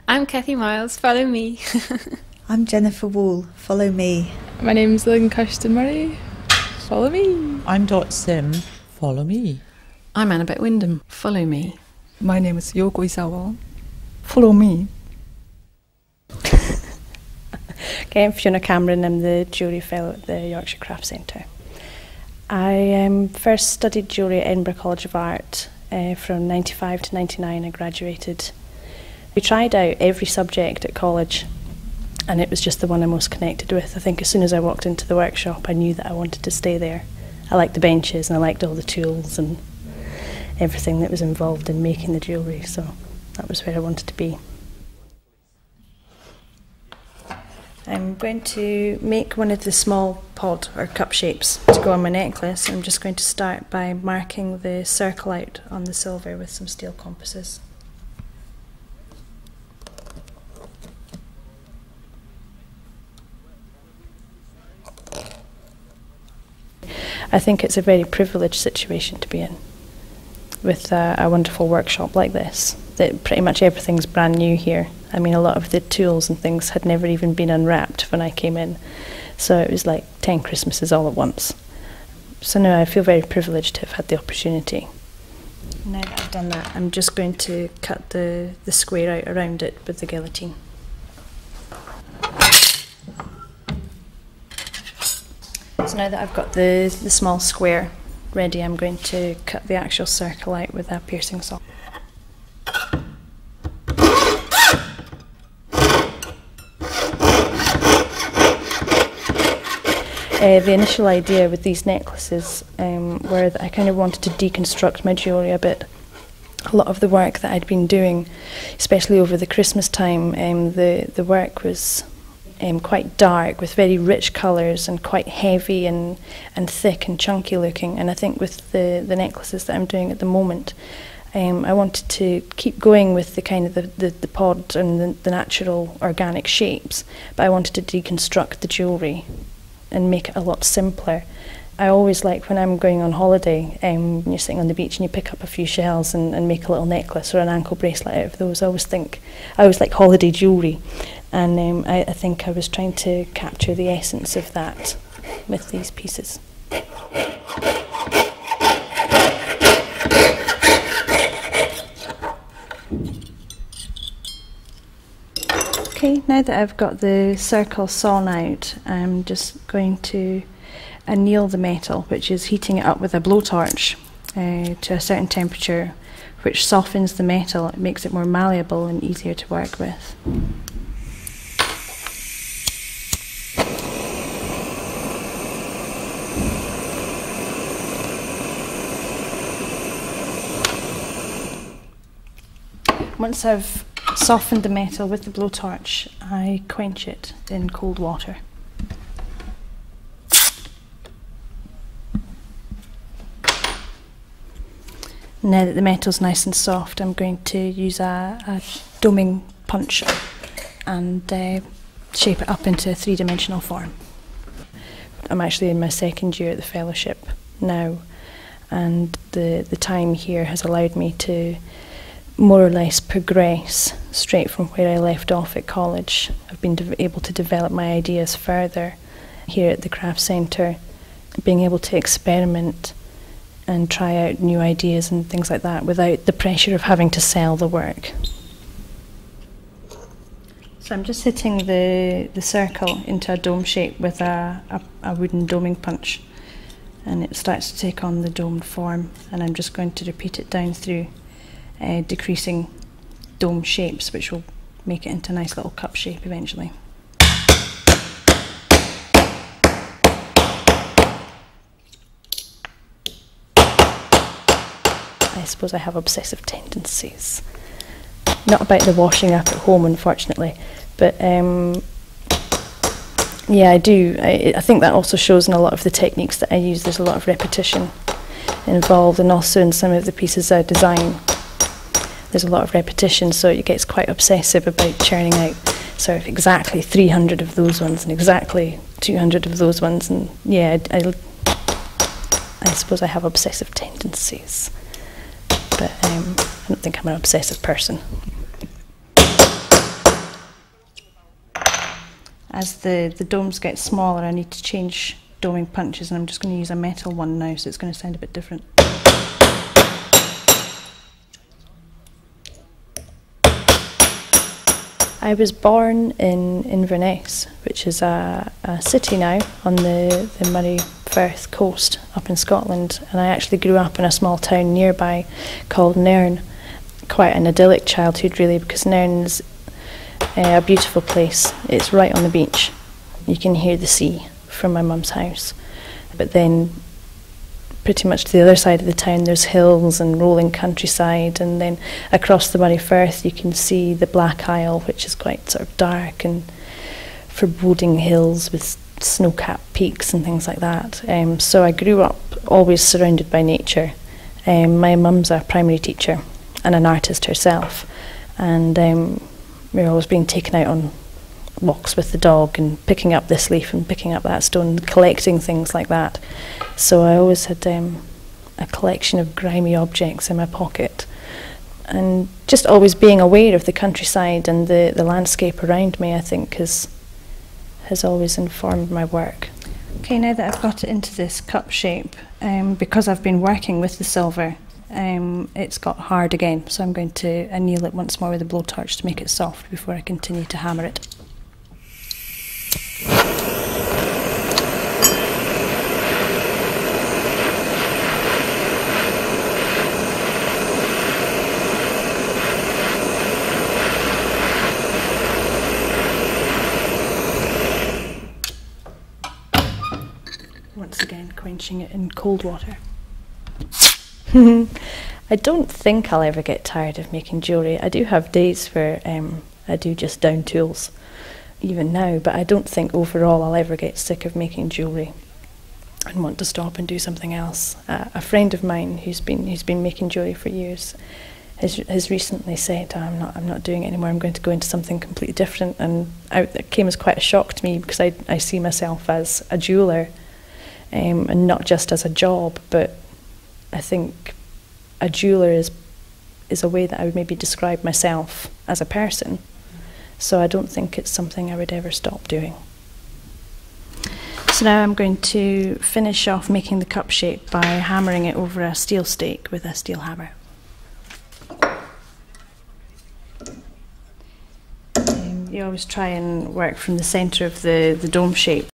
I'm Kathy Miles, follow me. I'm Jennifer Wall, follow me. My name's Lynn Kirsten Murray, follow me. I'm Dot Sim, follow me. I'm Annabeth Wyndham, follow me. My name is Yoko Izawa, follow me. Okay, I'm Fiona Cameron, I'm the Jewellery Fellow at the Yorkshire Craft Centre. I first studied jewellery at Edinburgh College of Art from 95 to 99. I graduated. We tried out every subject at college and it was just the one I'm most connected with. I think as soon as I walked into the workshop I knew that I wanted to stay there. I liked the benches and I liked all the tools and everything that was involved in making the jewellery, so that was where I wanted to be. I'm going to make one of the small pod or cup shapes to go on my necklace. I'm just going to start by marking the circle out on the silver with some steel compasses. I think it's a very privileged situation to be in with a wonderful workshop like this, that pretty much everything's brand new here. I mean, a lot of the tools and things had never even been unwrapped when I came in, so it was like 10 Christmases all at once. So now I feel very privileged to have had the opportunity. Now that I've done that, I'm just going to cut the square out around it with the guillotine. So now that I've got the small square ready, I'm going to cut the actual circle out with a piercing saw. The initial idea with these necklaces were that I kind of wanted to deconstruct my jewellery a bit. A lot of the work that I'd been doing, especially over the Christmas time, the work was quite dark with very rich colours and quite heavy and thick and chunky looking. And I think with the necklaces that I'm doing at the moment, I wanted to keep going with the kind of the pod and the natural organic shapes, but I wanted to deconstruct the jewellery and make it a lot simpler. I always like when I'm going on holiday, when you're sitting on the beach and you pick up a few shells and make a little necklace or an ankle bracelet out of those. I always like holiday jewellery, and I think I was trying to capture the essence of that with these pieces. Okay, now that I've got the circle sawn out, I'm just going to anneal the metal, which is heating it up with a blowtorch to a certain temperature, which softens the metal. It makes it more malleable and easier to work with. Once I've softened the metal with the blowtorch, I quench it in cold water. Now that the metal's nice and soft, I'm going to use a doming punch and shape it up into a three-dimensional form. I'm actually in my second year at the fellowship now, and the time here has allowed me to more or less progress straight from where I left off at college. I've been able to develop my ideas further here at the Craft Centre, being able to experiment and try out new ideas and things like that without the pressure of having to sell the work. So I'm just hitting the circle into a dome shape with a wooden doming punch, and it starts to take on the domed form, and I'm just going to repeat it down through decreasing dome shapes, which will make it into a nice little cup shape eventually. I suppose I have obsessive tendencies. Not about the washing up at home, unfortunately, but yeah, I do. I think that also shows in a lot of the techniques that I use. There's a lot of repetition involved, and also in some of the pieces I design, there's a lot of repetition, so it gets quite obsessive about churning out sort of exactly 300 of those ones and exactly 200 of those ones, and yeah, I suppose I have obsessive tendencies, but I don't think I'm an obsessive person. as the domes get smaller, I need to change doming punches, and I'm just going to use a metal one now, so it's going to sound a bit different. I was born in Inverness, which is a city now on the Moray Firth coast up in Scotland, and I actually grew up in a small town nearby called Nairn. Quite an idyllic childhood really, because Nairn's a beautiful place. It's right on the beach. You can hear the sea from my mum's house. But then pretty much to the other side of the town there's hills and rolling countryside, and then across the Moray Firth you can see the Black Isle, which is quite sort of dark and foreboding hills with snow-capped peaks and things like that. So I grew up always surrounded by nature. My mum's a primary teacher and an artist herself, and we were always being taken out on walks with the dog and picking up this leaf and picking up that stone, collecting things like that. So I always had a collection of grimy objects in my pocket, and just always being aware of the countryside and the landscape around me, I think, has always informed my work. Okay, now that I've got it into this cup shape, because I've been working with the silver, it's got hard again, so I'm going to anneal it once more with a blowtorch to make it soft before I continue to hammer it. Once again, quenching it in cold water. I don't think I'll ever get tired of making jewellery. I do have days where I do just down tools, even now, but I don't think overall I'll ever get sick of making jewellery and want to stop and do something else. A friend of mine who's been making jewellery for years has recently said, I'm not doing it anymore, I'm going to go into something completely different, and it came as quite a shock to me, because I see myself as a jeweller, and not just as a job, but I think a jeweller is a way that I would maybe describe myself as a person. So I don't think it's something I would ever stop doing. So now I'm going to finish off making the cup shape by hammering it over a steel stake with a steel hammer. You always try and work from the centre of the dome shape.